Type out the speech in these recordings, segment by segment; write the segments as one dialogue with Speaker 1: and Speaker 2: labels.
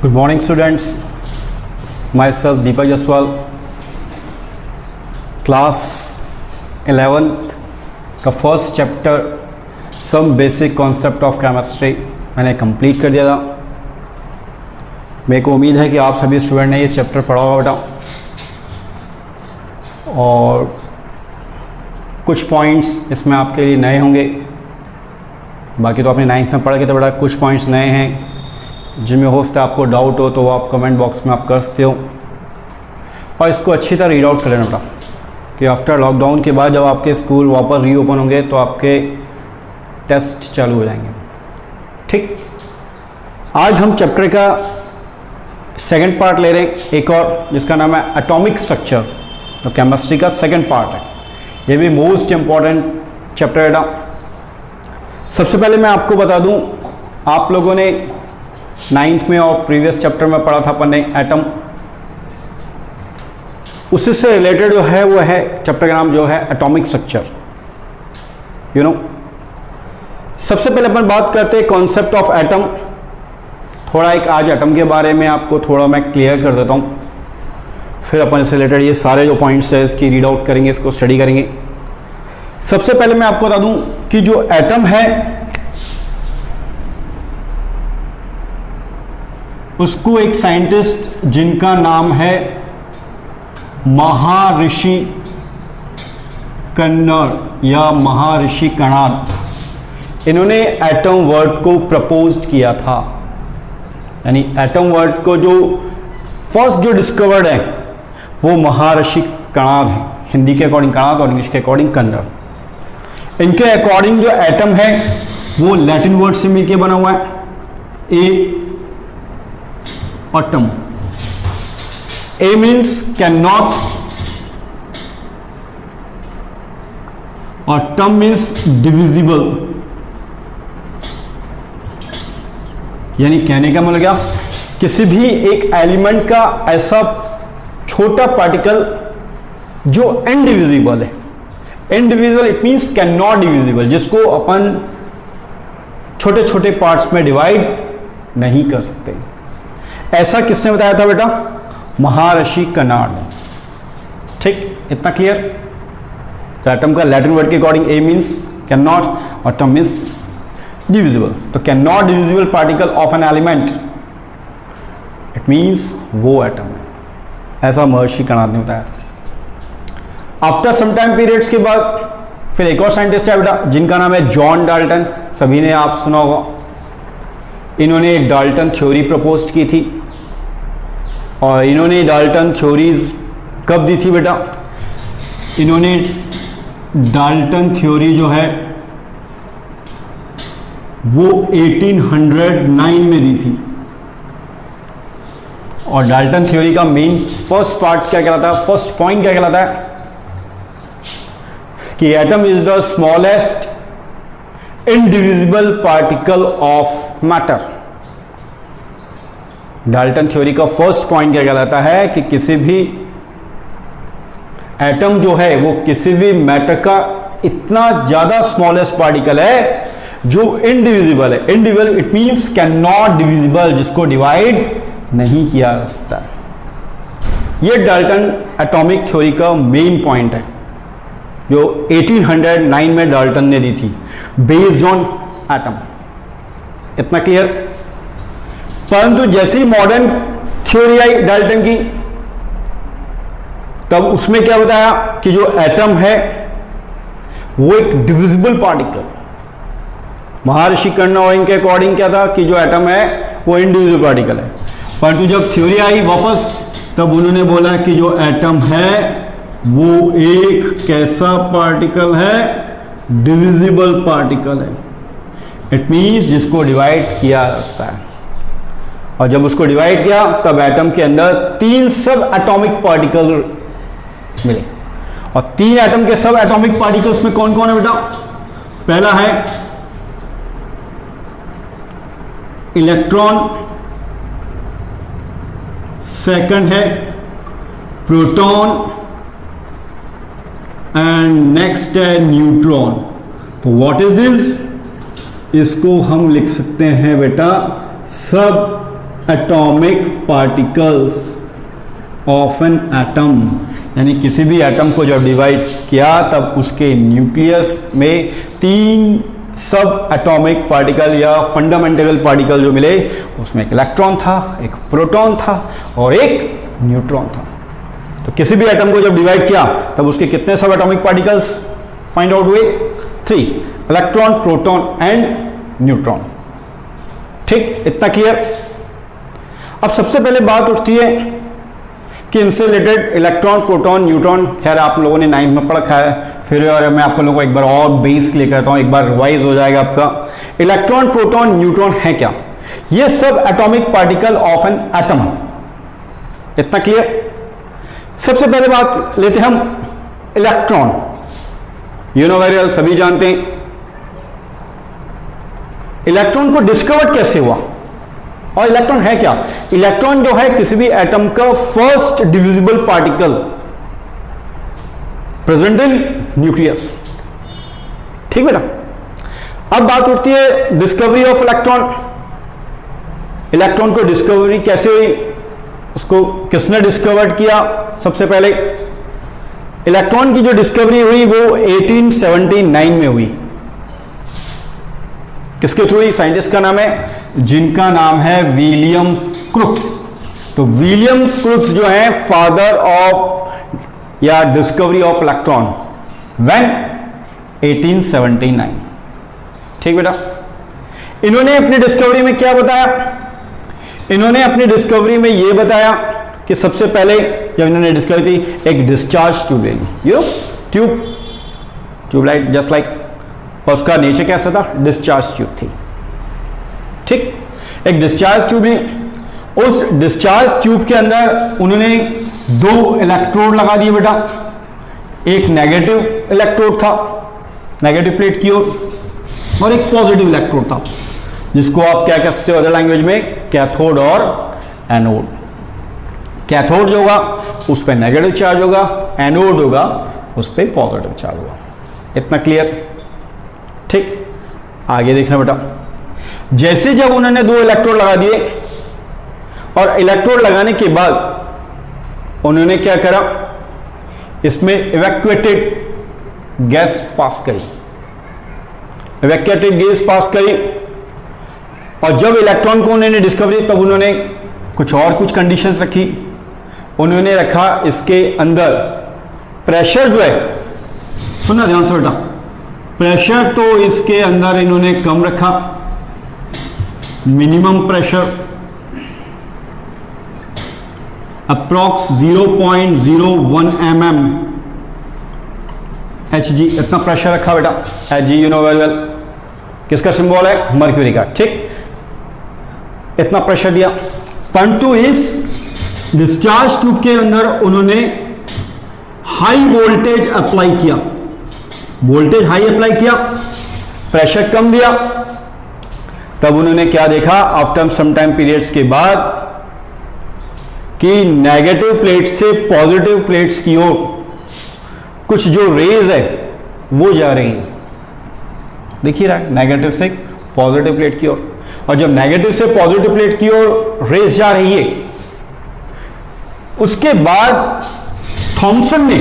Speaker 1: Good morning students, myself Deepak Jaswal, class 11th का first chapter some basic concept of chemistry मैंने complete कर दिया था। मेरे को उम्मीद है कि आप सभी स्टूडेंट ने ये चैप्टर पढ़ा होगा बेटा, और कुछ पॉइंट्स इसमें आपके लिए नए होंगे। बाकी तो आपने 9th में पढ़ के तो बेटा कुछ पॉइंट्स नए हैं जिनमें हो सकता है आपको डाउट हो, तो वो आप कमेंट बॉक्स में आप कर सकते हो। और इसको अच्छी तरह रीड आउट कर लेना बेटा कि आफ्टर लॉकडाउन के बाद जब आपके स्कूल वापस रीओपन होंगे तो आपके टेस्ट चालू हो जाएंगे। ठीक, आज हम चैप्टर का सेकंड पार्ट ले रहे हैं, एक और, जिसका नाम है एटॉमिक स्ट्रक्चर, तो केमिस्ट्री का सेकंड पार्ट है। ये भी मोस्ट इम्पॉर्टेंट चैप्टर है बेटा। सबसे पहले मैं आपको बता दूं, आप लोगों ने 9th में और प्रीवियस चैप्टर में पढ़ा था अपन ने एटम, उससे से रिलेटेड जो है वो है चैप्टर का नाम जो है एटॉमिक स्ट्रक्चर। यू नो, सबसे पहले अपन बात करते हैं कॉन्सेप्ट ऑफ एटम। थोड़ा एक आज एटम के बारे में आपको थोड़ा मैं क्लियर कर देता हूँ, फिर अपन इससे रिलेटेड ये सारे जो पॉइंट्स है इसकी रीड आउट करेंगे, इसको स्टडी करेंगे। सबसे पहले मैं आपको बता दूं कि जो एटम है उसको एक साइंटिस्ट जिनका नाम है महर्षि कन्नड़ या महर्षि कणाद, इन्होंने एटम वर्ड को प्रपोज किया था। यानी एटम वर्ड को जो फर्स्ट जो डिस्कवर्ड है वो महर्षि कणाद है। हिंदी के अकॉर्डिंग कणाद और इंग्लिश के अकॉर्डिंग कन्नड़। इनके अकॉर्डिंग जो एटम है वो लैटिन वर्ड से मिलकर बना हुआ है, a atom. A means can not और टम मीन्स डिविजिबल। यानी कहने का मतलब क्या, किसी भी एक एलिमेंट का ऐसा छोटा पार्टिकल जो इनडिविजिबल है। Indivisible it means can not divisible, जिसको अपन छोटे छोटे पार्ट्स में डिवाइड नहीं कर सकते। ऐसा किसने बताया था बेटा? महर्षि कणाद ने। ठीक, इतना क्लियर? तो एटम का लैटिन वर्ड के according A means can not और टम मीन्स डिविजिबल। तो can not divisible particle of an element, it means वो एटम है। ऐसा महर्षि कणाद ने बताया। आफ्टर सम टाइम पीरियड्स के बाद फिर एक और साइंटिस्ट है बेटा जिनका नाम है जॉन डाल्टन। सभी ने आप सुना होगा। इन्होंने डाल्टन थ्योरी प्रपोज की थी, और इन्होंने डाल्टन थ्योरीज कब दी थी बेटा? इन्होंने डाल्टन थ्योरी जो है वो 1809 में दी थी। और डाल्टन थ्योरी का मेन फर्स्ट पार्ट क्या कहलाता है, फर्स्ट पॉइंट क्या कहलाता है कि atom is the smallest indivisible particle of matter. Dalton theory का फर्स्ट पॉइंट क्या कहलाता है कि किसी भी एटम जो है वो किसी भी मैटर का इतना ज्यादा स्मॉलेस्ट पार्टिकल है जो इनडिविजिबल है। Indivisible it means can not divisible, जिसको डिवाइड नहीं किया जा सकता। ये डाल्टन एटॉमिक थ्योरी का मेन पॉइंट है जो 1809 में डाल्टन ने दी थी, बेस्ड ऑन एटम। इतना क्लियर? परंतु जैसी मॉडर्न थ्योरी आई डाल्टन की, तब उसमें क्या बताया कि जो एटम है वो एक डिविजिबल पार्टिकल। महर्षि कर्ण और इनके अकॉर्डिंग क्या था कि जो एटम है वो इनडिविजिबल पार्टिकल है। परंतु जब थ्योरी आई वापस, तब उन्होंने बोला कि जो एटम है वो एक कैसा पार्टिकल है? डिविजिबल पार्टिकल है। इट मीन्स जिसको डिवाइड किया जा सकता है। और जब उसको डिवाइड किया तब एटम के अंदर 3 सब एटॉमिक पार्टिकल मिले। और 3 एटम के सब एटॉमिक पार्टिकल्स में कौन कौन है बेटा? पहला है इलेक्ट्रॉन, सेकंड है प्रोटॉन, एंड नेक्स्ट है न्यूट्रॉन। तो व्हाट इज दिस? इसको हम लिख सकते हैं बेटा सब atomic particles of an atom, यानी किसी भी एटम को जब डिवाइड किया तब उसके न्यूक्लियस में 3 सब एटॉमिक पार्टिकल या फंडामेंटल पार्टिकल जो मिले, उसमें एक इलेक्ट्रॉन था, एक प्रोटॉन था और एक न्यूट्रॉन था। तो किसी भी एटम को जब डिवाइड किया तब उसके कितने सब एटॉमिक पार्टिकल्स फाइंड आउट हुए? 3, इलेक्ट्रॉन, प्रोटॉन एंड न्यूट्रॉन। ठीक, इतना क्लियर। अब सबसे पहले बात उठती है कि इनसे रिलेटेड इलेक्ट्रॉन, प्रोटॉन, न्यूट्रॉन, खैर आप लोगों ने 9th में पढ़ा है, फिर और मैं आप लोगों को एक बार और बेस क्लियर करता हूं, एक बार रिवाइज हो जाएगा आपका। इलेक्ट्रॉन, प्रोटॉन, न्यूट्रॉन है क्या? ये सब atomic particle of an atom. इतना क्लियर। सबसे पहले बात लेते हैं हम electron. You know very well, सभी जानते हैं। इलेक्ट्रॉन को डिस्कवर कैसे हुआ और इलेक्ट्रॉन है क्या? इलेक्ट्रॉन जो है किसी भी एटम का first divisible particle present in nucleus. ठीक बेटा। अब बात उठती है डिस्कवरी ऑफ इलेक्ट्रॉन। इलेक्ट्रॉन को डिस्कवरी कैसे हुई, उसको किसने डिस्कवर किया? सबसे पहले इलेक्ट्रॉन की जो डिस्कवरी हुई वो 1879 में हुई। किसके थ्रू हुई? साइंटिस्ट का नाम है जिनका नाम है विलियम क्रुक्स। तो विलियम क्रुक्स जो है फादर ऑफ या डिस्कवरी ऑफ इलेक्ट्रॉन व्हेन 1879। ठीक बेटा। इन्होंने अपनी डिस्कवरी में क्या बताया? इन्होंने अपनी डिस्कवरी में यह बताया कि सबसे पहले जब इन्होंने डिस्कवरी थी, एक डिस्चार्ज ट्यूब ले ली। यू ट्यूबलाइट जस्ट लाइक, और उसका नेचर कैसा था? डिस्चार्ज ट्यूब थी। ठीक, एक डिस्चार्ज ट्यूब ली। उस डिस्चार्ज ट्यूब के अंदर उन्होंने 2 इलेक्ट्रोड लगा दिए बेटा। एक नेगेटिव इलेक्ट्रोड था नेगेटिव प्लेट की ओर, और एक पॉजिटिव इलेक्ट्रोड था जिसको आप क्या कह सकते हो अदर लैंग्वेज में? कैथोड और एनोड। कैथोड जो होगा उस पर नेगेटिव चार्ज होगा, एनोड होगा उस पर पॉजिटिव चार्ज होगा। इतना क्लियर? ठीक, आगे देखना बेटा। जैसे जब उन्होंने 2 इलेक्ट्रोड लगा दिए और इलेक्ट्रोड लगाने के बाद उन्होंने क्या करा? इसमें इवैक्यूएटेड गैस पास करी। इवैक्यूएटेड गैस पास करी और जब इलेक्ट्रॉन को उन्होंने डिस्कवरी तब उन्होंने कुछ कंडीशंस रखी। उन्होंने रखा इसके अंदर प्रेशर जो है, सुनना ध्यान से बेटा, प्रेशर तो इसके अंदर इन्होंने कम रखा, minimum pressure approx 0.01 mm Hg, इतना प्रेशर रखा बेटा। Hg you know very well, किसका सिंबल है? मर्क्यूरी का। ठीक, इतना प्रेशर दिया। परंतु इस डिस्चार्ज ट्यूब के अंदर उन्होंने हाई वोल्टेज अप्लाई किया। वोल्टेज हाई अप्लाई किया, प्रेशर कम दिया। तब उन्होंने क्या देखा? आफ्टर सम टाइम पीरियड्स के बाद कि नेगेटिव प्लेट से पॉजिटिव प्लेट्स की ओर कुछ जो रेज है वो जा रही है। देखिए रहा है, नेगेटिव से पॉजिटिव प्लेट की ओर, और जब नेगेटिव से पॉजिटिव प्लेट की ओर रेज जा रही है, उसके बाद थॉमसन ने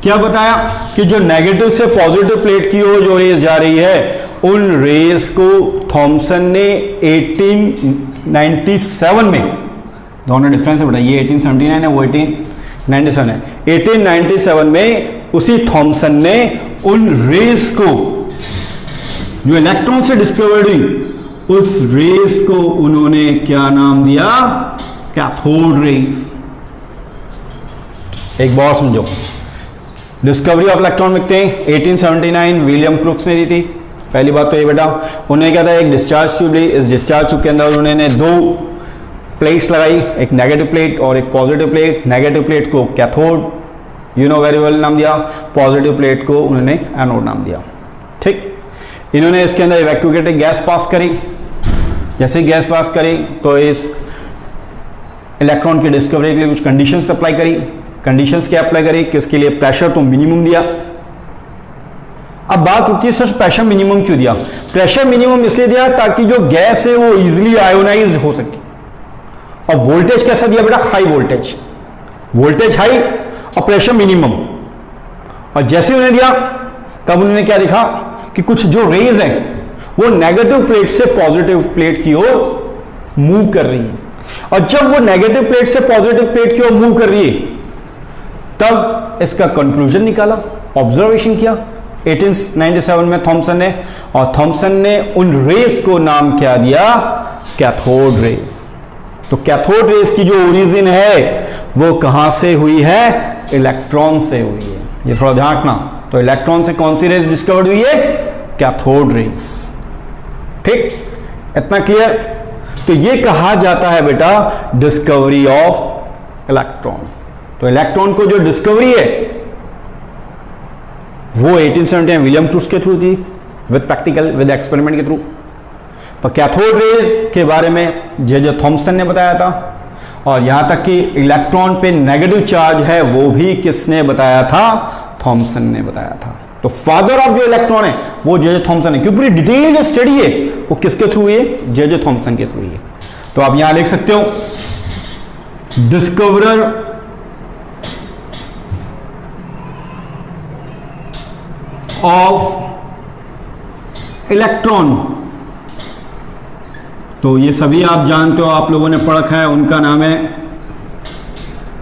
Speaker 1: क्या बताया कि जो नेगेटिव से पॉजिटिव प्लेट की ओर जो रेज जा रही है, उन रेज को थॉमसन ने 1897 में, दोनों डिफरेंस है बेटा, ये 1879 है, वो 1897 है। 1897 में उसी थॉमसन ने उन रेज को जो इलेक्ट्रॉन से डिस्कवर्ड हुई, उस रेज को उन्होंने क्या नाम दिया? Cathode rays. एक बार समझो, डिस्कवरी ऑफ इलेक्ट्रॉन लिखते हैं 1879 विलियम क्रुक्स ने दी थी। पहली बात तो ये बेटा, उन्होंने क्या था? एक डिस्चार्ज ट्यूब ली। इस डिस्चार्ज ट्यूब के अंदर उन्होंने 2 प्लेट्स लगाई, एक नेगेटिव प्लेट और एक पॉजिटिव प्लेट। नेगेटिव प्लेट को cathode you know very well नाम दिया, पॉजिटिव प्लेट को उन्होंने एनोड नाम दिया। ठीक, इन्होंने इसके अंदर इवैक्यूएटेड गैस पास करी। जैसे गैस पास करी तो इस इलेक्ट्रॉन की डिस्कवरी के लिए कुछ कंडीशंस अप्लाई करी। कंडीशंस क्या अप्लाई करी कि उसके लिए प्रेशर तो मिनिमम दिया, अब बात उठती है सर प्रेशर मिनिमम क्यों दिया? प्रेशर मिनिमम इसलिए दिया ताकि जो गैस है वो इजीली आयोनाइज हो सके। और वोल्टेज कैसा दिया बेटा? हाई वोल्टेज, वोल्टेज हाई और प्रेशर मिनिमम। और जैसे उन्हें दिया तब उन्होंने क्या देखा कि कुछ जो रेज है वो नेगेटिव प्लेट से पॉजिटिव प्लेट की ओर मूव कर रही है। और जब वो नेगेटिव प्लेट से पॉजिटिव प्लेट की ओर मूव कर रही है तब इसका कंक्लूजन निकाला, ऑब्जर्वेशन किया 1897 में थॉमसन ने। और थॉमसन ने उन रेस को नाम क्या दिया? Cathode rays. तो कैथोड रेस की जो ओरिजिन है वो कहां से हुई है? इलेक्ट्रॉन से हुई है। ये थोड़ा ध्यान रखना। तो इलेक्ट्रॉन से कौन सी रेस डिस्कवर्ड हुई है? Cathode rays. ठीक, इतना क्लियर? तो ये कहा जाता है बेटा डिस्कवरी ऑफ इलेक्ट्रॉन। तो इलेक्ट्रॉन को जो डिस्कवरी है वो 1870 में विलियम क्रूस के थ्रू थी, विद प्रैक्टिकल, विद एक्सपेरिमेंट के थ्रू। पर कैथोड रेस के बारे में जे थॉमसन ने बताया था। और यहां तक कि इलेक्ट्रॉन पे नेगेटिव चार्ज है वो भी किसने बताया था? थॉमसन ने बताया था। तो फादर ऑफ जो इलेक्ट्रॉन है वो जे थॉमसन है, क्योंकि पूरी डिटेल जो स्टडी है वो किसके थ्रू है? जे थॉमसन के थ्रू है। तो आप यहां लिख सकते हो डिस्कवरर ऑफ इलेक्ट्रॉन। तो ये सभी आप जानते हो, आप लोगों ने पढ़ रखा है, उनका नाम है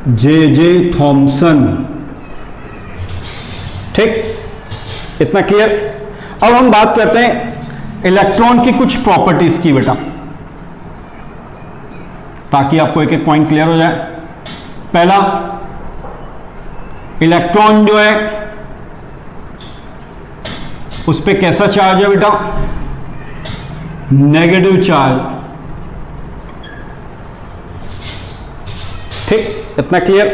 Speaker 1: जे थॉमसन। ठीक, इतना क्लियर? अब हम बात करते हैं इलेक्ट्रॉन की कुछ प्रॉपर्टीज की बेटा, ताकि आपको एक एक पॉइंट क्लियर हो जाए। पहला, इलेक्ट्रॉन जो है उस पे कैसा चार्ज है बेटा? Negative charge. ठीक, इतना क्लियर?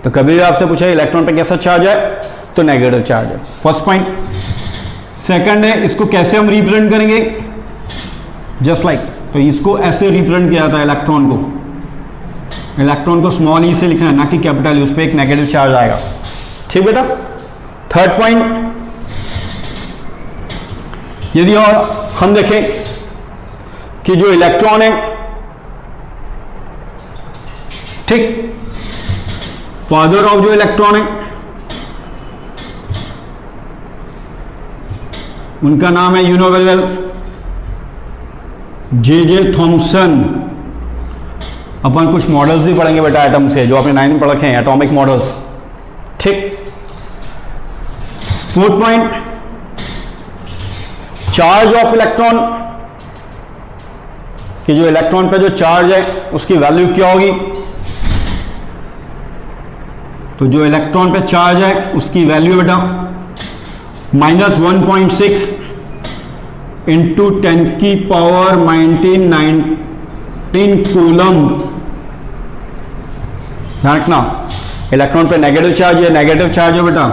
Speaker 1: तो कभी भी आपसे पूछा इलेक्ट्रॉन पे कैसा चार्ज है तो नेगेटिव चार्ज है, फर्स्ट पॉइंट। सेकंड है इसको कैसे हम रिप्रेजेंट करेंगे? जस्ट लाइक, तो इसको ऐसे रिप्रेजेंट किया जाता है इलेक्ट्रॉन को। इलेक्ट्रॉन को स्मॉल ई से लिखना है, ना कि कैपिटल ई, उस पर एक नेगेटिव चार्ज आएगा। ठीक बेटा? थर्ड पॉइंट, यदि और हम देखें कि जो इलेक्ट्रॉन है, ठीक, फादर ऑफ जो इलेक्ट्रॉन है उनका नाम है, you know very well, J Thomson. अपन कुछ मॉडल्स भी पढ़ेंगे बेटा एटम से, जो आपने 9 में पढ़ रखे हैं, एटॉमिक मॉडल्स। ठीक, fourth point, charge of electron, कि जो इलेक्ट्रॉन पे जो चार्ज है उसकी वैल्यू क्या होगी? तो जो इलेक्ट्रॉन पे चार्ज है उसकी वैल्यू बेटा -1.6 इंटू 10 की पावर 19 कूलम। रखना, इलेक्ट्रॉन पे नेगेटिव चार्ज है, नेगेटिव चार्ज है बेटा,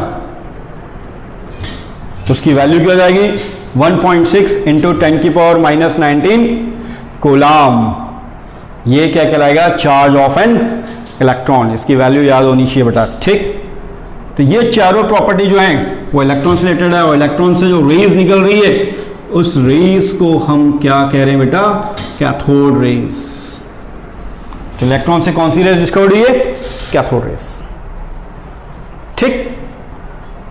Speaker 1: उसकी वैल्यू क्या हो जाएगी? 1.6 इंटू 10 की पावर -19 कूलम। ये क्या कहलाएगा? Charge of an electron. इसकी वैल्यू याद होनी चाहिए बेटा। ठीक, तो ये चारों प्रॉपर्टी जो हैं वो इलेक्ट्रॉन से रिलेटेड है। और इलेक्ट्रॉन से जो रेज निकल रही है उस रेज को हम क्या कह रहे हैं बेटा? Cathode rays. तो इलेक्ट्रॉन से कौन सी रेज डिस्कवर हुई है? Cathode rays. ठीक,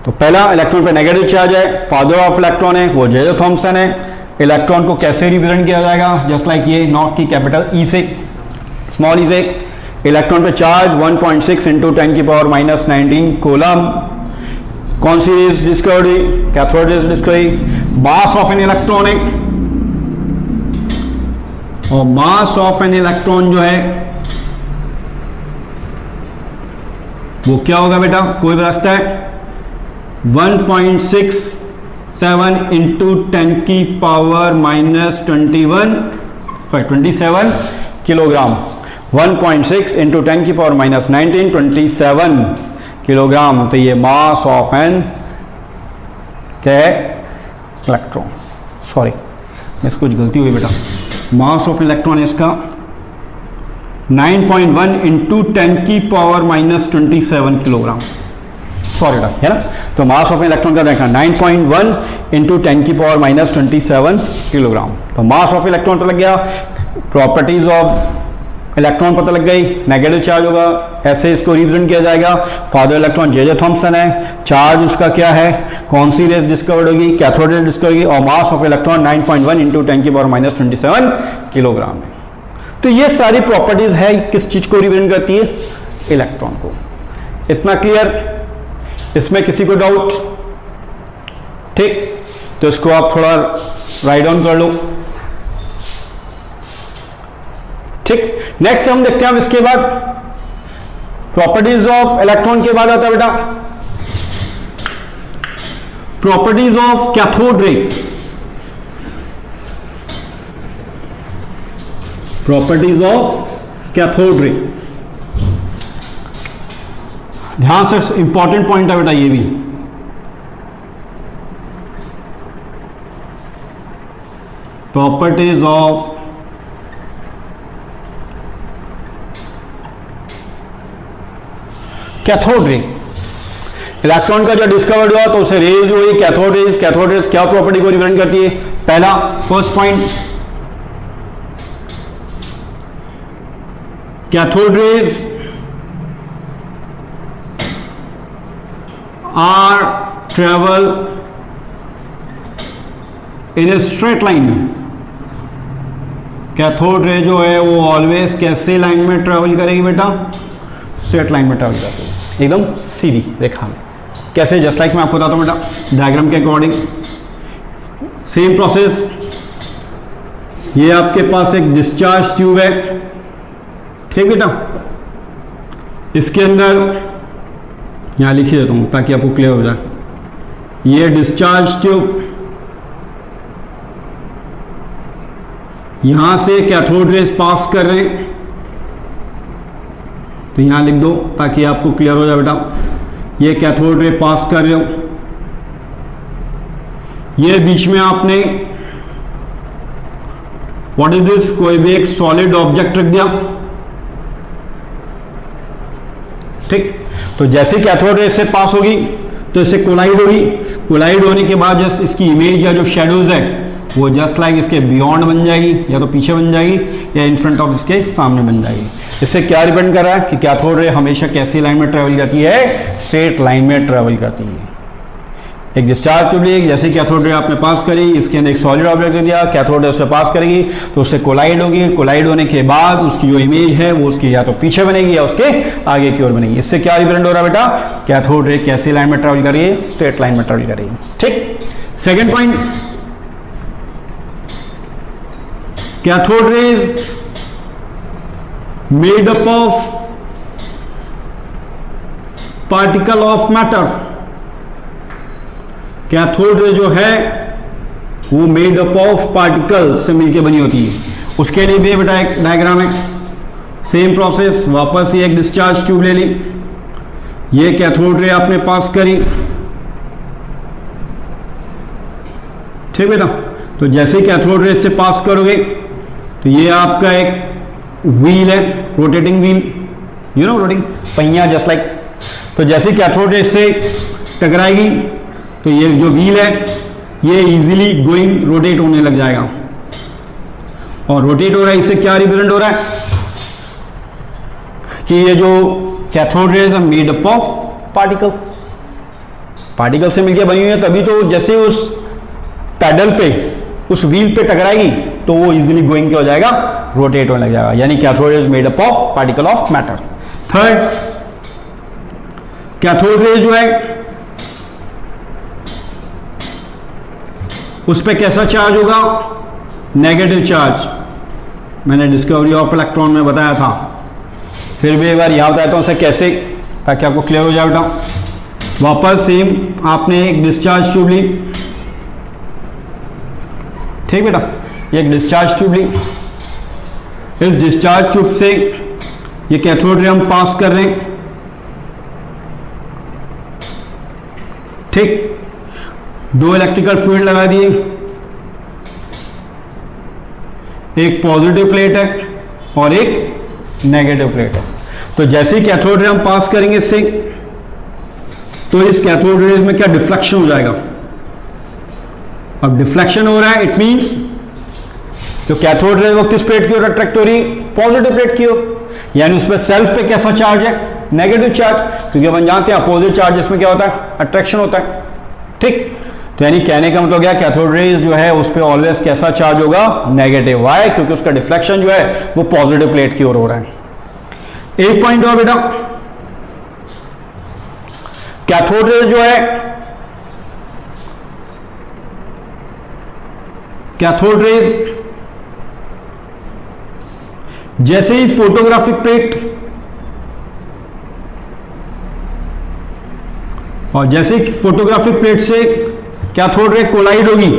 Speaker 1: तो पहला, इलेक्ट्रॉन पे नेगेटिव चार्ज है, फादर ऑफ इलेक्ट्रॉन है वो जे थॉमसन है। इलेक्ट्रॉन को कैसे रिप्रेजेंट किया जाएगा? जस्ट लाइक ये, नॉट की कैपिटल ई से, स्मॉल ई से। इलेक्ट्रॉन पे चार्ज 1.6 इंटू 10 की पावर -19 कूलम। कौन सी रेज डिस्कवर्ड हुई? कैथोड रेज डिस्कवर्ड हुई। मास ऑफ एन इलेक्ट्रॉन है, और मास ऑफ एन इलेक्ट्रॉन जो है वो क्या होगा बेटा? कोई भी रास्ता है, 1.67 इंटू 10 की पावर -27 किलोग्राम। 1.6 इंटू 10 की पावर -19, 27 किलोग्राम। तो ये मास ऑफ एन क्या है? इलेक्ट्रॉन। सॉरी, इसको कुछ गलती हुई बेटा। मास ऑफ इलेक्ट्रॉन इसका 9.1 इंटू 10 की पावर -27 किलोग्राम। सॉलिड है ना। तो मास ऑफ इलेक्ट्रॉन का देखना 9.1 इंटू 10⁻⁻27 किलोग्राम। तो मास ऑफ इलेक्ट्रॉन पता लग गया, प्रॉपर्टीज ऑफ इलेक्ट्रॉन पता लग गई, नेगेटिव चार्ज होगा, ऐसे इसको रिप्रेजेंट किया जाएगा। फादर इलेक्ट्रॉन जे थॉम्सन है, चार्ज उसका क्या है, कौन सी रेस डिस्कवर्ड होगी, कैथोड रेस डिस्कवर होगी, और mass of electron 9.1 into 10⁻⁻27 kilogram है। तो ये सारी प्रॉपर्टीज है, किस चीज को रिप्रेजेंट करती है, इलेक्ट्रॉन को। इतना क्लियर, इसमें किसी को डाउट? ठीक, तो इसको आप थोड़ा राइट डाउन कर लो। ठीक, नेक्स्ट हम देखते हैं अब इसके बाद प्रॉपर्टीज ऑफ इलेक्ट्रॉन के बाद आता है बेटा properties of cathode ray. Properties of cathode ray, ध्यान से, इंपॉर्टेंट पॉइंट है बेटा ये भी। Properties of cathode ray. Electron का जो डिस्कवर्ड हुआ तो उसे रेज हुई, कैथोड रेज। कैथोड रेज क्या प्रॉपर्टी को रिप्रेजेंट करती है? पहला, first point, cathode rays are travel in a straight line. Cathode ray जो है वो ऑलवेज कैसे लाइन में ट्रेवल करेगी बेटा? स्ट्रेट लाइन में ट्रेवल करती है, एकदम सीधी रेखा में। कैसे? जस्ट लाइक मैं आपको बताता हूं बेटा, डायग्राम के अकॉर्डिंग सेम प्रोसेस। ये आपके पास एक डिस्चार्ज ट्यूब है, ठीक बेटा। इसके अंदर यहां लिख देता हूं ताकि आपको क्लियर हो जाए। ये डिस्चार्ज ट्यूब, यहां से कैथोड रेज पास कर रहे हैं, तो यहां लिख दो ताकि आपको क्लियर हो जाए बेटा। ये कैथोड रे पास कर रहे हो, ये बीच में आपने व्हाट इज दिस, कोई भी एक सॉलिड ऑब्जेक्ट रख दिया, ठीक। तो जैसे कैथोड रे से पास होगी तो इससे कोलाइड होगी। कोलाइड होने के बाद जस्ट इसकी इमेज या जो शेडोज है वो जस्ट लाइक इसके बियॉन्ड बन जाएगी, या तो पीछे बन जाएगी या इन फ्रंट ऑफ इसके सामने बन जाएगी। इससे क्या डिपेंड कर रहा है कि कैथोड रे हमेशा कैसी लाइन में ट्रेवल करती है? स्ट्रेट लाइन में ट्रेवल करती है। एक डिस्चार्ज ट्यूब ली, जैसे कैथोड रे आपने पास करी, इसके अंदर एक सॉलिड ऑब्जेक्ट दिया, कैथोड रे उससे पास करेगी तो उससे कोलाइड होगी। कोलाइड होने के बाद उसकी जो इमेज है वो उसकी या तो पीछे बनेगी या उसके आगे की ओर बनेगी। इससे क्या रिप्रेजेंट हो रहा है बेटा? कैथोड रे कैसी लाइन में ट्रेवल कर रही है? स्ट्रेट लाइन में ट्रेवल कर रही है, ठीक। Second point, cathode raise made up of particle of matter. Cathode ray जो है वो मेड अप ऑफ पार्टिकल से मिलकर बनी होती है। उसके लिए भी बेटा एक डायग्राम है, सेम प्रोसेस। वापस ये एक डिस्चार्ज ट्यूब ले ली, ये कैथोड रे आपने पास करी, ठीक बेटा। तो जैसे कैथोड रे से पास करोगे तो ये आपका एक व्हील है, रोटेटिंग व्हील, यू नो रोटिंग पहिया, जस्ट लाइक। तो जैसे कैथोड रे से टकराएगी तो ये जो व्हील है ये इजीली गोइंग रोटेट होने लग जाएगा। और रोटेट हो रहा है, इससे क्या रिप्रेजेंट हो रहा है कि ये जो cathode rays are made up of particle, particle से मिलकर बनी हुई है। तभी तो जैसे उस पैडल पे, उस व्हील पे टकराएगी तो वो इजीली गोइंग क्या हो जाएगा? रोटेट होने लग जाएगा। यानी cathode rays made up of particle of matter. Third, cathode rays जो है उस पर कैसा चार्ज होगा? Negative charge. मैंने डिस्कवरी ऑफ इलेक्ट्रॉन में बताया था, फिर भी एक बार यहां बताता हूं उसे कैसे, ताकि आपको क्लियर हो जाए बेटा। वापस सेम आपने एक डिस्चार्ज ट्यूब ली, ठीक बेटा। ये एक डिस्चार्ज ट्यूब ली, इस डिस्चार्ज ट्यूब से ये कैथोड रे हम पास कर रहे हैं, ठीक। दो इलेक्ट्रिकल फील्ड लगा दिए, एक पॉजिटिव प्लेट है और एक नेगेटिव प्लेट है। तो जैसे ही कैथोड रे हम पास करेंगे इससे, तो इस कैथोड रेज में क्या डिफ्लेक्शन हो जाएगा। अब डिफ्लेक्शन हो रहा है, इट मींस तो कैथोड रेज वो किस प्लेट की ओर अट्रैक्ट हो रही, पॉजिटिव प्लेट की ओर, यानी उसमें सेल्फ पे कैसा चार्ज है, नेगेटिव चार्ज, क्योंकि अपन जानते हैं अपोजिट चार्ज इसमें क्या होता है, अट्रैक्शन होता है। ठीक, तो यानी कहने का मतलब क्या, कैथोड रेज जो है उस पर ऑलवेज कैसा चार्ज होगा, नेगेटिव। वाई, क्योंकि उसका डिफ्लेक्शन जो है वो पॉजिटिव प्लेट की ओर हो रहा है। एक पॉइंट और बेटा, कैथोड रेज जो है, कैथोड रेज जैसे ही फोटोग्राफिक प्लेट और जैसे फोटोग्राफिक प्लेट से कैथोड रे कोलाइड होगी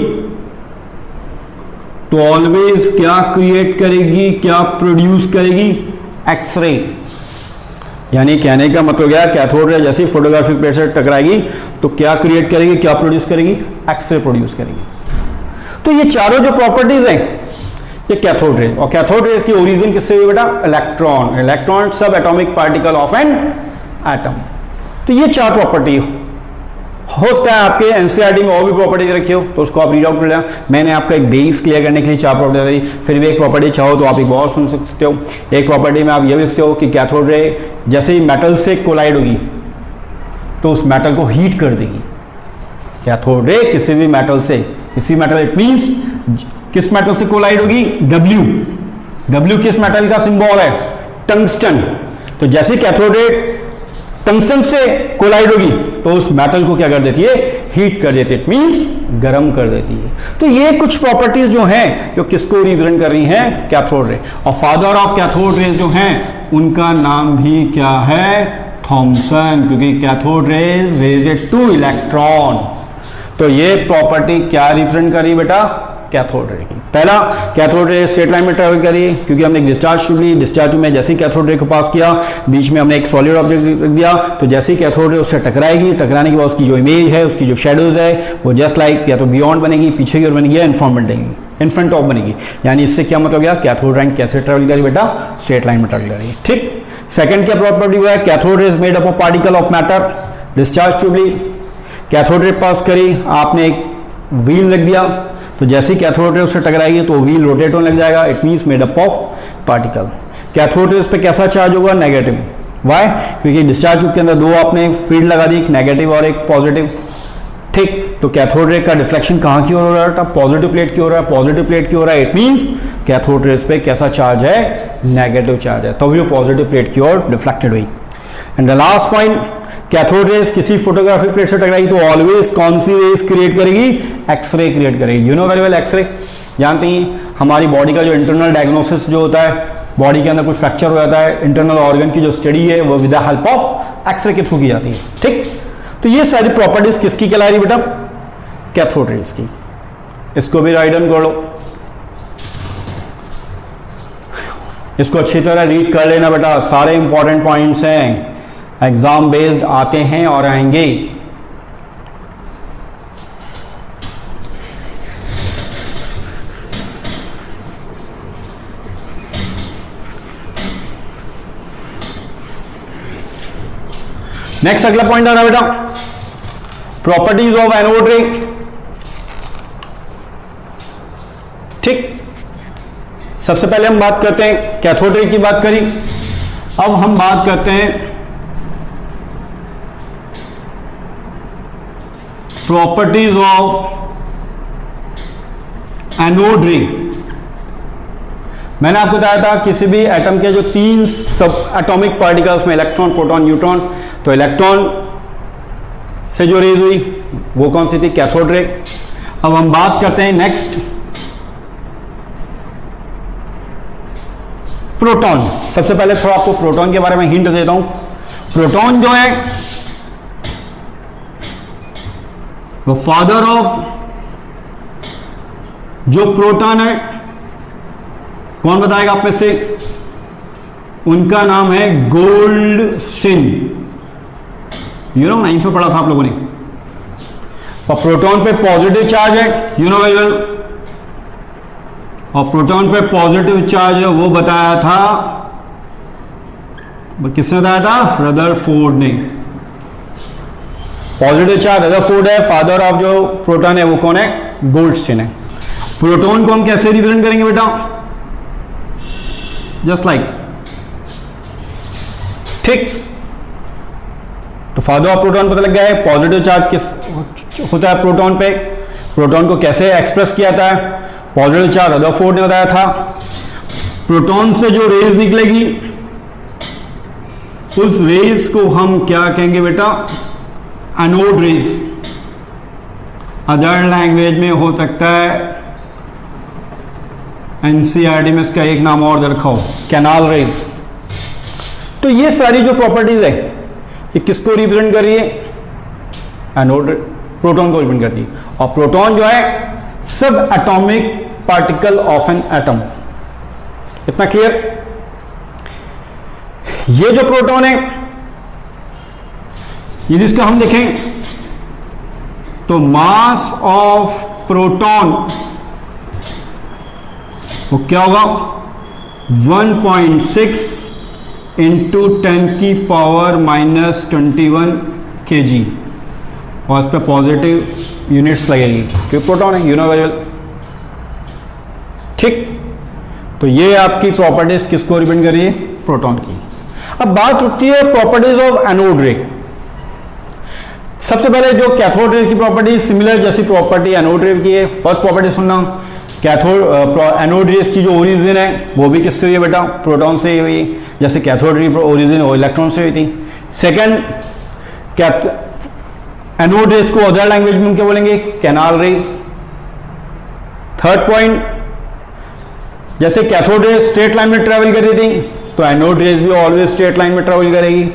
Speaker 1: तो ऑलवेज क्या क्रिएट करेगी, क्या प्रोड्यूस करेगी, एक्सरे। यानी कहने का मतलब क्या, कैथोड रे जैसे ही फोटोग्राफिक प्लेट से टकराएगी तो क्या क्रिएट करेगी, क्या प्रोड्यूस करेगी, एक्सरे प्रोड्यूस करेगी। तो ये चारों जो प्रॉपर्टीज हैं ये कैथोड रे, और कैथोड रे की ओरिजिन किससे हुई बेटा, इलेक्ट्रॉन। इलेक्ट्रॉन सब atomic particle of an atom. तो ये चार प्रॉपर्टी हो सकता है आपके एनसीईआरटी में और भी प्रॉपर्टीज रखी हो, तो उसको आप रीड आउट कर लेना। मैंने आपका एक बेस क्लियर करने के लिए चार प्रॉपर्टी दी, फिर भी एक प्रॉपर्टी चाहो तो आप एक और सुन सकते हो। एक प्रॉपर्टी में आप ये भी लिख सकते हो कि कैथोड रे जैसे ही मेटल से कोलाइड होगी तो उस मेटल को हीट कर देगी। कैथोड रे किसी भी मेटल से, किसी मेटल, इट मींस किस मेटल से कोलाइड होगी, डब्ल्यू। डब्ल्यू किस मेटल का सिंबल है, टंगस्टन। तो जैसे कैथोड रे टंगस्टन से कोलाइड होगी तो उस मेटल को क्या कर देती है, हीट कर देती है, इट मींस गर्म कर देती है। तो ये कुछ प्रॉपर्टीज जो हैं जो किसको रिप्रेजेंट कर रही हैं, कैथोड रे। और फादर ऑफ कैथोड रेज जो हैं उनका नाम भी क्या है, थॉमसन, क्योंकि cathode rays related two electron. तो ये प्रॉपर्टी क्या रिप्रेजेंट कर रही है बेटा, कैथोड रे की। पहला, कैथोड रे स्ट्रेट लाइन में ट्रेवल करी, क्योंकि हमने एक डिस्चार्ज ट्यूब ली, डिस्चार्ज ट्यूब में जैसे ही कैथोड रे को पास किया, बीच में हमने एक सॉलिड ऑब्जेक्ट रख दिया, तो जैसे ही कैथोड रे उससे टकराएगी, टकराने के बाद उसकी जो इमेज है, उसकी जो शेडोज है, वो जस्ट लाइक या तो बियॉन्ड बनेगी, पीछे की ओर बनेगी, या इनफ्रंट बनेगी, इनफ्रंट ऑफ बनेगी। यानी इससे क्या मतलब गया, कैथोड रे कैसे ट्रेवल करी बेटा, स्ट्रेट लाइन में ट्रेवल करेगी। ठीक, सेकंड क्या प्रॉपर्टी हुआ है, cathode ray is made up of particle of matter. Discharge tube ली, कैथोड रे पास करी, आपने एक व्हील रख दिया, तो जैसे ही कैथोड रे उससे टकराएगी तो व्हील रोटेट होने लग जाएगा, it means made up of particle. Cathode ray पे कैसा चार्ज होगा, नेगेटिव। वाई, क्योंकि डिस्चार्ज ट्यूब के अंदर दो आपने फील्ड लगा दी, एक नेगेटिव और एक पॉजिटिव। ठीक, तो कैथोड रे का डिफ्लेक्शन कहां की ओर हो रहा था, पॉजिटिव प्लेट की ओर है, पॉजिटिव प्लेट की ओर है, इट मींस कैथोड रेज पे कैसा चार्ज है, नेगेटिव चार्ज है, तो वो पॉजिटिव प्लेट की ओर डिफ्लेक्टेड हुई। And the last point, cathode rays किसी फोटोग्राफिक प्लेट से टकराएगी तो ऑलवेज कौन सी रेज क्रिएट करेगी, एक्सरे क्रिएट करेगी। You know very well X ray, जानते हैं हमारी बॉडी का जो इंटरनल डायग्नोसिस जो होता है, बॉडी के अंदर कुछ फ्रैक्चर हो जाता है, इंटरनल ऑर्गन की जो स्टडी है वो with the help of X ray के थ्रू की जाती है। ठीक, तो ये सारी प्रॉपर्टीज किसकी कहला रही बेटा, कैथोड रेज की। इसको भी राइट डाउन कर लो, इसको अच्छी तरह रीड कर लेना बेटा, सारे इंपॉर्टेंट पॉइंट्स हैं, एग्जाम बेस्ड आते हैं और आएंगे। नेक्स्ट अगला पॉइंट आ रहा बेटा, प्रॉपर्टीज ऑफ एनोड रे। ठीक, सबसे पहले हम बात करते हैं, कैथोड रे की बात करी, अब हम बात करते हैं प्रॉपर्टीज ऑफ एनोड रे। मैंने आपको बताया था किसी भी एटम के जो तीन सब एटॉमिक पार्टिकल्स में, इलेक्ट्रॉन, प्रोटॉन, न्यूट्रॉन, तो इलेक्ट्रॉन से जो रेज हुई वो कौन सी थी, कैथोड रे। अब हम बात करते हैं नेक्स्ट, प्रोटॉन। सबसे पहले थोड़ा आपको प्रोटॉन के बारे में हिंट देता हूं। प्रोटॉन जो है वो फादर ऑफ जो प्रोटॉन है, कौन बताएगा आप में से, उनका नाम है गोल्डस्टीन। यू नो, 9th में पढ़ा था आप लोगों ने। और प्रोटॉन पे पॉजिटिव चार्ज है, यू नो वेरी वेल, और प्रोटॉन पे पॉजिटिव चार्ज है वो बताया था, किसने बताया था, रदरफोर्ड ने। पॉजिटिव चार्ज रदरफोर्ड है, फादर ऑफ जो प्रोटॉन है वो कौन है, गोल्डस्टीन है। प्रोटॉन को हम कैसे रिप्रेजेंट करेंगे बेटा, जस्ट लाइक, ठीक। तो फादर ऑफ प्रोटॉन पता लग गया है। पॉजिटिव चार्ज किस होता है प्रोटॉन पे, प्रोटॉन को कैसे एक्सप्रेस किया जाता है, पॉजिटिव चार्ज रदरफोर्ड ने बताया था। प्रोटॉन से जो रेज निकलेगी उस रेज को हम क्या कहेंगे बेटा, एनोड रेज। अदर लैंग्वेज में हो सकता है एनसीईआरटी में इसका एक नाम और रखा हो, कैनाल रेज। तो ये सारी जो प्रॉपर्टीज है ये किसको रिप्रेजेंट कर रही है, एनोड, प्रोटॉन को रिप्रेजेंट करती है। और प्रोटॉन जो है सब atomic particle of an atom. इतना क्लियर। ये जो प्रोटॉन है यदि इसको हम देखें तो मास ऑफ प्रोटॉन वो क्या होगा, 1.6 इंटू 10 की पावर -21 kg, और इस पर पॉजिटिव यूनिट्स लगेगी क्योंकि प्रोटॉन है, यूनिवर्सल, ठीक। तो ये आपकी प्रॉपर्टीज किसको रिप्रेजेंट कर रही है, प्रोटॉन की। अब बात उठती है प्रॉपर्टीज ऑफ एनोड रे। सबसे पहले जो कैथोड रे की प्रॉपर्टी सिमिलर जैसी प्रॉपर्टी एनोड रे की है। फर्स्ट प्रॉपर्टी सुनना, कैथोड एनोड रेस की जो ओरिजिन है वो भी किससे हुई है बेटा, प्रोटॉन से ही हुई, जैसे कैथोड रे ओरिजिन वो इलेक्ट्रॉन से हुई थी। सेकंड, एनोड रेस को अदर लैंग्वेज में क्या बोलेंगे, कैनाल रेस। थर्ड पॉइंट, जैसे कैथोड रेस स्ट्रेट लाइन में ट्रेवल कर रही थी तो एनोड रेस भी ऑलवेज स्ट्रेट लाइन में ट्रेवल करेगी।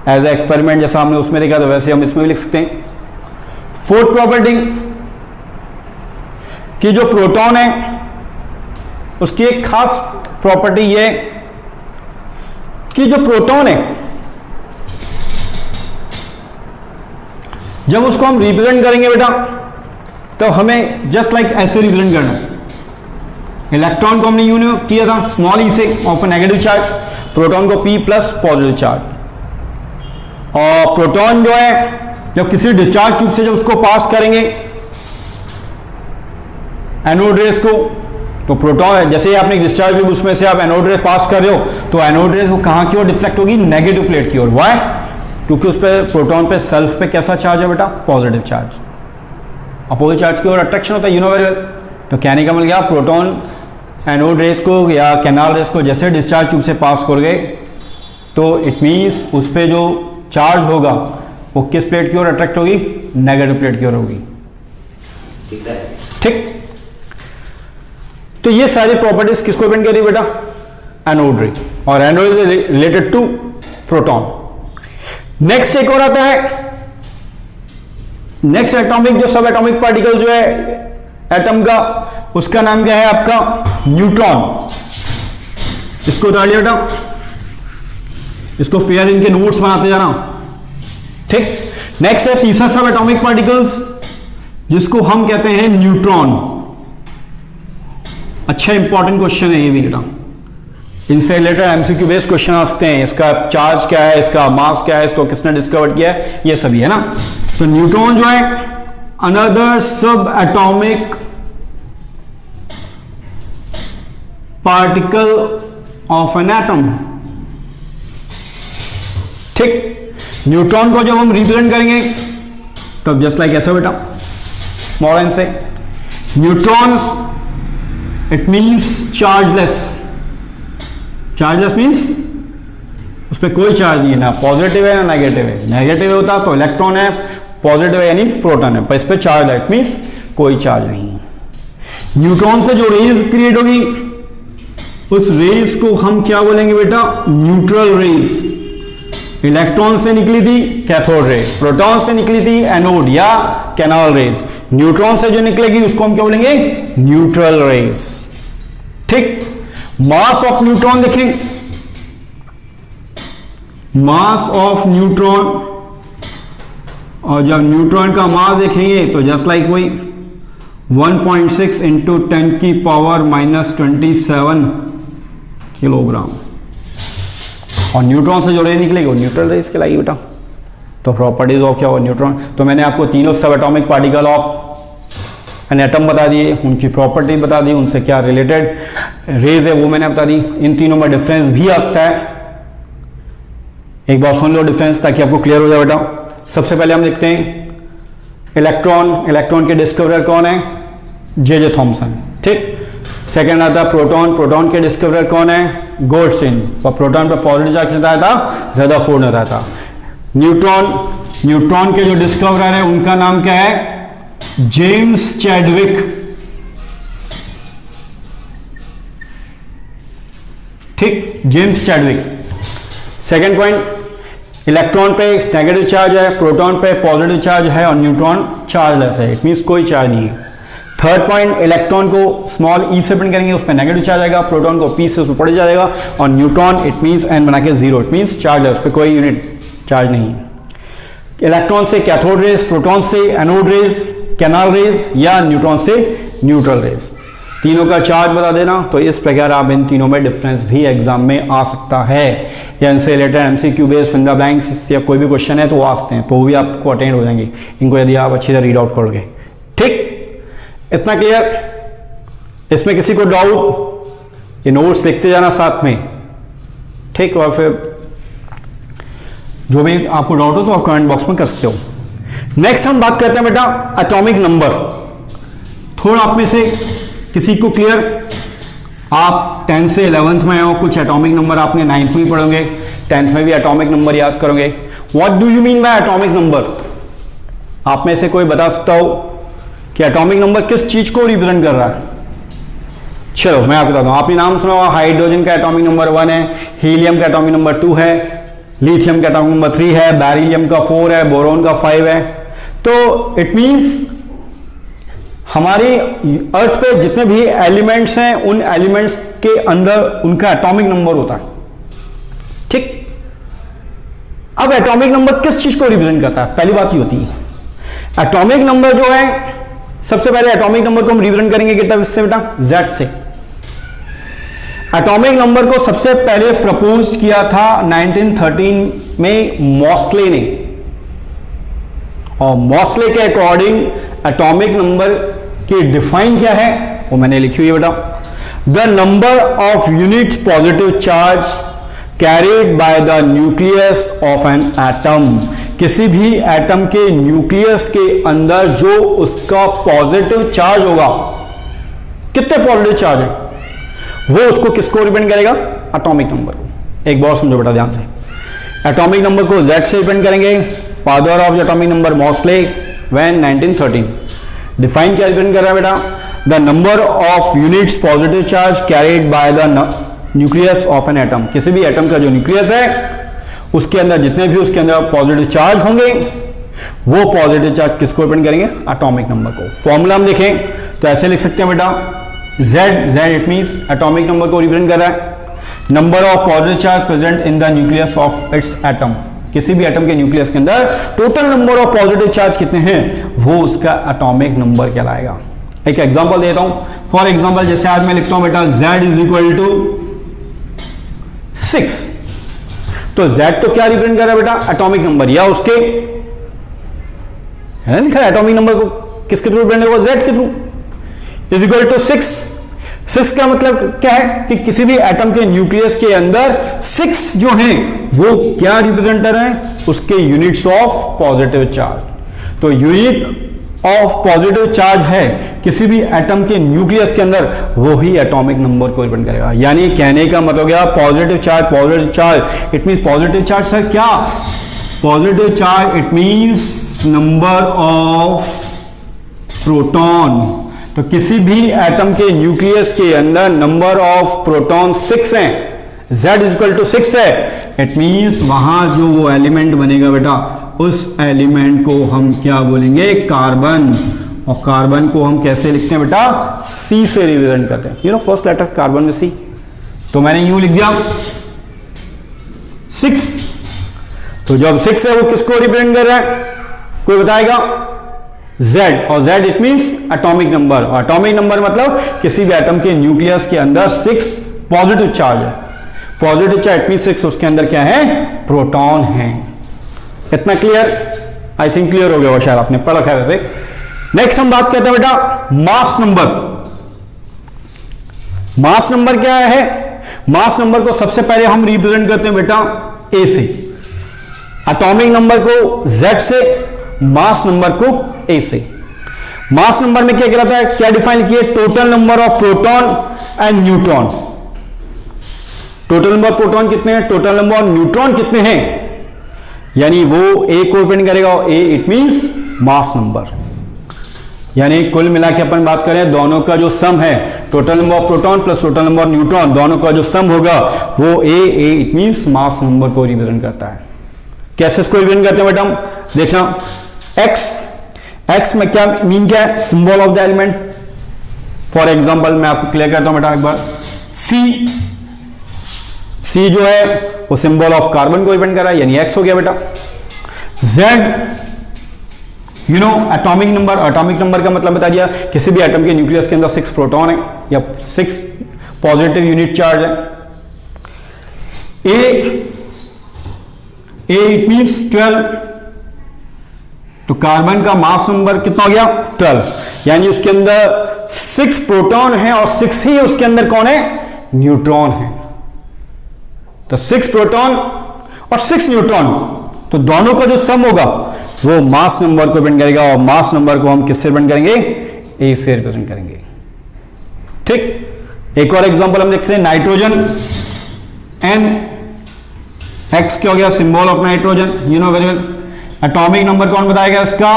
Speaker 1: एज ए एक्सपेरिमेंट जैसा हमने उसमें देखा तो वैसे हम इसमें भी लिख सकते हैं। फोर्थ प्रॉपर्टी कि जो प्रोटॉन है उसकी एक खास प्रॉपर्टी ये कि जो प्रोटॉन है जब उसको हम रिप्रेजेंट करेंगे बेटा तो हमें जस्ट लाइक ऐसे रिप्रेजेंट करना है। इलेक्ट्रॉन को हमने यूं किया था स्मॉल ई से ऑफ नेगेटिव चार्ज, प्रोटॉन को P प्लस पॉजिटिव चार्ज। और प्रोटॉन जो है जब किसी डिस्चार्ज ट्यूब से जब उसको पास करेंगे एनोड रेस को, तो प्रोटॉन जैसे ही आपने डिस्चार्ज ट्यूब उसमें से आप एनोड रेस पास कर रहे हो तो एनोड रेस वो कहां की ओर डिफ्लेक्ट होगी, नेगेटिव प्लेट की ओर। व्हाई, क्योंकि उस पर प्रोटॉन पे सेल्फ पे कैसा चार्ज है बेटा, पॉजिटिव चार्ज। अपोजिट चार्ज की ओर अट्रैक्शन होता है, यूनिवर्सल। तो कहने का मतलब क्या, प्रोटॉन एनोड रेस को या कैनाल रेस को जैसे डिस्चार्ज ट्यूब से पास कर गए तो इट मीन्स उस पर जो चार्ज होगा वो किस प्लेट की ओर अट्रैक्ट होगी, नेगेटिव प्लेट की ओर होगी, ठीक। तो ये सारी प्रॉपर्टीज किसको डिपेंड कर रही है बेटा, एनोड रे, और anode is related to proton. Next एक और आता है, नेक्स्ट एटॉमिक जो सब एटॉमिक पार्टिकल जो है एटम का, उसका नाम क्या है आपका, न्यूट्रॉन। इसको उतार लिया बेटा, इसको फेयर इनके नोट्स बनाते जाना, ठीक। नेक्स्ट है तीसरा सब एटॉमिक पार्टिकल्स जिसको हम कहते हैं न्यूट्रॉन। अच्छा इंपॉर्टेंट क्वेश्चन है ये भी बेटा, इनसे रिलेटेड एमसीक्यू बेस्ड क्वेश्चन आ सकते हैं। इसका चार्ज क्या है, इसका मास क्या है, इसको किसने डिस्कवर किया है, ये सभी है ना। तो न्यूट्रॉन जो है अनदर सब atomic particle of an atom, ठीक। न्यूट्रॉन को जब हम रिप्रेजेंट करेंगे तब जस्ट लाइक ऐसा बेटा, स्मॉल एन से, neutrons it means chargeless. Chargeless means उस पर कोई चार्ज नहीं है, ना पॉजिटिव है ना नेगेटिव है। नेगेटिव होता तो इलेक्ट्रॉन है, पॉजिटिव है यानी प्रोटॉन है, पर इस पर चार्ज है, इट मींस कोई चार्ज नहीं है। न्यूट्रॉन से जो रेज क्रिएट होगी उस रेज को हम क्या बोलेंगे बेटा, न्यूट्रल रेज। इलेक्ट्रॉन से निकली थी कैथोड रे, प्रोटॉन से निकली थी एनोड या कैनाल रेज, न्यूट्रॉन से जो निकलेगी उसको हम क्या बोलेंगे, न्यूट्रल रेज, ठीक। मास ऑफ न्यूट्रॉन देखें, मास ऑफ न्यूट्रॉन, और जब न्यूट्रॉन का मास देखेंगे तो जस्ट लाइक वही 1.6 इंटू 10 की पावर -27 किलोग्राम। और न्यूट्रॉन से जो रे निकलेगी वो न्यूट्रल रेस कहलाएगी बेटा, तो प्रॉपर्टीज ऑफ क्या हुआ न्यूट्रॉन, तो मैंने आपको तीनों सब atomic particle of an atom बता दिए, उनकी प्रॉपर्टी बता दी, उनसे क्या रिलेटेड रेज है वो मैंने बता दी। इन तीनों में डिफरेंस भी आ सकता है, एक बार सुन लो डिफरेंस ताकि आपको क्लियर हो जाए बेटा। सबसे पहले हम देखते हैं इलेक्ट्रॉन, इलेक्ट्रॉन के डिस्कवरर कौन है, जे थॉमसन, ठीक। सेकेंड आता है प्रोटॉन, प्रोटॉन के डिस्कवरर कौन है, गोल्डस्टीन, और प्रोटॉन पर पॉजिटिव चार्ज कितना था, रदरफोर्ड ने था। न्यूट्रॉन, न्यूट्रॉन के जो डिस्कवरर है उनका नाम क्या है, जेम्स चैडविक, ठीक, James Chadwick. Second point, electron पे नेगेटिव चार्ज है, प्रोटॉन पे पॉजिटिव चार्ज है और न्यूट्रॉन चार्जलेस है, इट मींस कोई चार्ज नहीं है। थर्ड पॉइंट, इलेक्ट्रॉन को स्मॉल ई से प्रिंट करेंगे, उस पर नेगेटिव चार्ज आएगा, प्रोटॉन को पी से उस पर पॉजिटिव चार्ज आएगा, और न्यूट्रॉन इट मींस एन बना के जीरो, इट मींस चार्जलेस, उस पर कोई यूनिट चार्ज नहीं है। इलेक्ट्रॉन से कैथोड रेज, प्रोटॉन से एनोड रेज, कैनाल रेज, या न्यूट्रॉन से न्यूट्रल रेज, तीनों का चार्ज बता देना। तो इस प्रकार आप इन तीनों में डिफरेंस भी एग्जाम में आ सकता है, या इनसे related MCQ based finger blanks या कोई भी क्वेश्चन है तो वो आ सकते हैं, तो वो भी आपको अटेंड हो जाएंगे इनको यदि आप अच्छी तरह रीड आउट करोगे, ठीक। इतना क्लियर, इसमें किसी को डाउट, ये नोट्स लिखते जाना साथ में, ठीक। और फिर जो भी आपको डाउट हो तो आप कमेंट बॉक्स में कर सकते हो। नेक्स्ट हम बात करते हैं बेटा एटॉमिक नंबर। थोड़ा आप में से किसी को क्लियर, आप 10 से 11th में हो, कुछ एटॉमिक नंबर आपने 9th में पढ़ोगे, 10th में भी एटॉमिक नंबर याद करोगे। What do you mean by atomic number? आप में से कोई बता सकता हो कि एटॉमिक नंबर किस चीज को रिप्रेजेंट कर रहा है? चलो मैं आपको बताता हूं। आपने नाम सुना होगा, हाइड्रोजन का एटॉमिक नंबर 1 है, हीलियम का एटॉमिक नंबर 2 है, लिथियम का एटॉमिक नंबर 3 है, बेरिलियम का 4 है, बोरोन का 5 है। तो इट मींस हमारी अर्थ पे जितने भी एलिमेंट्स हैं उन एलिमेंट्स के अंदर उनका एटॉमिक नंबर होता है, ठीक। अब एटॉमिक नंबर किस चीज को रिप्रेजेंट करता है? पहली बात ये होती है एटॉमिक नंबर जो है, सबसे पहले एटॉमिक नंबर को हम रिप्रेजेंट करेंगे कितना से बेटा? Z से। एटॉमिक नंबर को सबसे पहले प्रपोज किया था 1913 में मॉस्ले ने, और मॉस्ले के अकॉर्डिंग एटॉमिक नंबर की डिफाइन क्या है वो मैंने लिखी हुई है बेटा। The number of units positive charge carried by the nucleus of an atom, किसी भी एटम के न्यूक्लियस के अंदर जो उसका पॉजिटिव चार्ज होगा, कितने पॉजिटिव चार्ज है, वो उसको किसको रिप्रेजेंट करेगा? एटॉमिक नंबर को। एक बार समझो बेटा ध्यान से, एटॉमिक नंबर को Z से रिप्रेजेंट करेंगे। Father of atomic number Moseley, when 1913। Define क्या रिप्रेजेंट कर रहा है बेटा? The number of units positive charge carried by the nucleus of an atom, किसी भी एटम का जो न्यूक्लियस है उसके अंदर जितने भी उसके अंदर पॉजिटिव चार्ज होंगे वो पॉजिटिव चार्ज किसको रिप्रेजेंट करेंगे? एटॉमिक नंबर को। फॉर्मूला हम देखें तो ऐसे लिख सकते हैं बेटा, Z it means atomic number को रिप्रेजेंट कर रहा है, number of positive charge present in the nucleus of its atom, किसी भी एटम के न्यूक्लियस के अंदर total number of positive charge कितने हैं वो उसका एटॉमिक नंबर कहलाएगा। एक एग्जांपल देता हूं, फॉर एग्जांपल जैसे आज मैं लिखता हूं बेटा Z इज इक्वल टू 6, तो Z तो क्या रिप्रेजेंट कर रहा है बेटा? एटॉमिक नंबर, या उसके है लिखा है एटॉमिक नंबर को किसके थ्रू रिप्रेजेंट होगा? Z के थ्रू। इज इक्वल टू 6 का मतलब क्या है कि किसी भी एटम के न्यूक्लियस के अंदर 6 जो हैं वो क्या रिप्रेजेंटर हैं? उसके यूनिट्स ऑफ पॉजिटिव चार्ज। तो यूनिट ऑफ पॉजिटिव चार्ज है किसी भी एटम के न्यूक्लियस के अंदर, वो ही एटॉमिक नंबर को रिप्रेजेंट करेगा। यानी कहने का मतलब क्या? Positive charge it means positive charge sir क्या? Positive charge it means number of proton. तो किसी भी एटम के न्यूक्लियस के अंदर नंबर ऑफ प्रोटॉन 6 हैं, Z इज इक्वल टू 6 है, इट मींस वहां जो वो एलिमेंट बनेगा बेटा उस एलिमेंट को हम क्या बोलेंगे? कार्बन। और कार्बन को हम कैसे लिखते हैं बेटा? C से रिप्रेजेंट करते हैं, you know first letter carbon में C। तो मैंने यूं लिख दिया 6, तो जब 6 है वो किसको रिप्रेजेंट कर रहा है? कोई बताएगा? Z, और Z it means atomic number, और एटॉमिक नंबर मतलब किसी भी एटम के न्यूक्लियस के अंदर 6 पॉजिटिव चार्ज है। पॉजिटिव चार्ज इट मींस 6, उसके अंदर क्या है? प्रोटॉन है। इतना क्लियर? आई थिंक क्लियर हो गया वो, शायद आपने पढ़ा है वैसे। नेक्स्ट हम बात करते हैं बेटा मास नंबर। मास नंबर क्या है? मास नंबर को सबसे पहले हम रिप्रेजेंट करते हैं बेटा ए से, एटॉमिक नंबर को Z से, मास नंबर को A से। मास नंबर में क्या कहलाता है, क्या डिफाइन किए? Total number of proton and neutron. Total number proton कितने हैं, टोटल नंबर ऑफ न्यूट्रॉन कितने हैं, यानी वो A को रिप्रेजेंट करेगा। A it means mass number, यानी कुल मिला के अपन बात करें दोनों का जो सम है, total number of proton plus total number of neutron, दोनों का जो सम होगा वो A it means mass number को रिप्रेजेंट करता है। कैसे इसको रिप्रेजेंट करते हैं बेटा? देखना एक्स में क्या मीन, क्या है? Symbol of the element. For example मैं आपको क्लियर करता हूं बेटा एक बार। सी जो है वो सिंबल ऑफ कार्बन को रिप्रेजेंट कर रहा है, यानी एक्स हो गया बेटा। Z you know atomic number, atomic number का मतलब बता दिया, किसी भी एटम के न्यूक्लियस के अंदर 6 प्रोटॉन है या 6 पॉजिटिव यूनिट चार्ज है। ए इट मींस 12, तो कार्बन का मास नंबर कितना हो गया? 12, यानी उसके अंदर 6 प्रोटॉन है और 6 ही उसके अंदर कौन है? न्यूट्रॉन है। तो 6 प्रोटॉन और 6 न्यूट्रॉन, तो दोनों का जो सम होगा वो मास नंबर को रिप्रेजेंट करेगा, और मास नंबर को हम किससे रिप्रेजेंट करेंगे? ए से रिप्रेजेंट करेंगे। ठीक, एक और एग्जांपल हम देखते हैं, नाइट्रोजन एन, एक्स क्या हो गया? Symbol of nitrogen, you know very well. Atomic number कौन बताएगा इसका?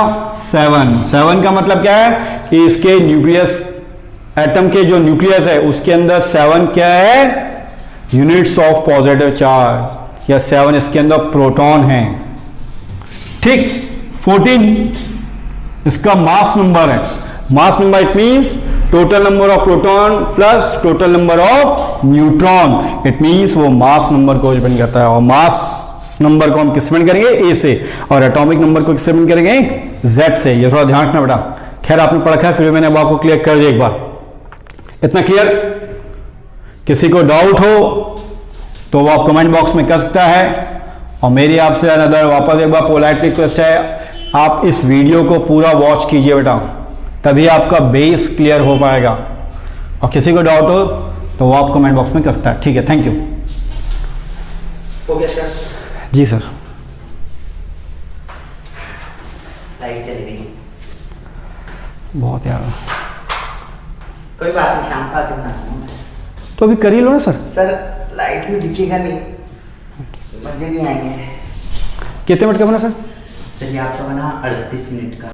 Speaker 1: 7 का मतलब क्या है कि इसके न्यूक्लियस, एटम के जो न्यूक्लियस है उसके अंदर 7 क्या है? यूनिट्स ऑफ पॉजिटिव चार्ज, या 7 इसके अंदर प्रोटॉन है। ठीक, 14 इसका मास नंबर है। Mass number it means total number of proton plus total number of neutron, it means वो मास नंबर को रिप्रेजेंट करता है। और मास नंबर को हम किससे रिप्रेजेंट करेंगे? ए से, और एटॉमिक नंबर को किससे रिप्रेजेंट करेंगे? जेड से। ये थोड़ा ध्यान रखना बेटा, खैर आपने पढ़ा है, फिर मैंने अब आपको क्लियर कर दिया एक बार। इतना क्लियर? किसी को डाउट हो तो वो आप कमेंट बॉक्स में कर सकता है। और मेरी आपसे अनदर वापस एक बार पोलाइटली रिक्वेस्ट है, आप इस वीडियो को पूरा वॉच कीजिए बेटा, तभी आपका बेस क्लियर हो पाएगा। और किसी को डाउट हो तो वो आप कमेंट बॉक्स में कर सकता है। ठीक है, थैंक यू।
Speaker 2: हो गया सर?
Speaker 1: जी सर।
Speaker 2: लाइट चली गई।
Speaker 1: बहुत यार,
Speaker 2: कोई बात नहीं, शाम का कितना
Speaker 1: तो अभी कर ही लो ना सर।
Speaker 2: सर लाइट भी दिखेगा नहीं, मजे नहीं आएंगे।
Speaker 1: कितने मिनट का बना सर?
Speaker 2: सर ये आपका बना 38 मिनट का।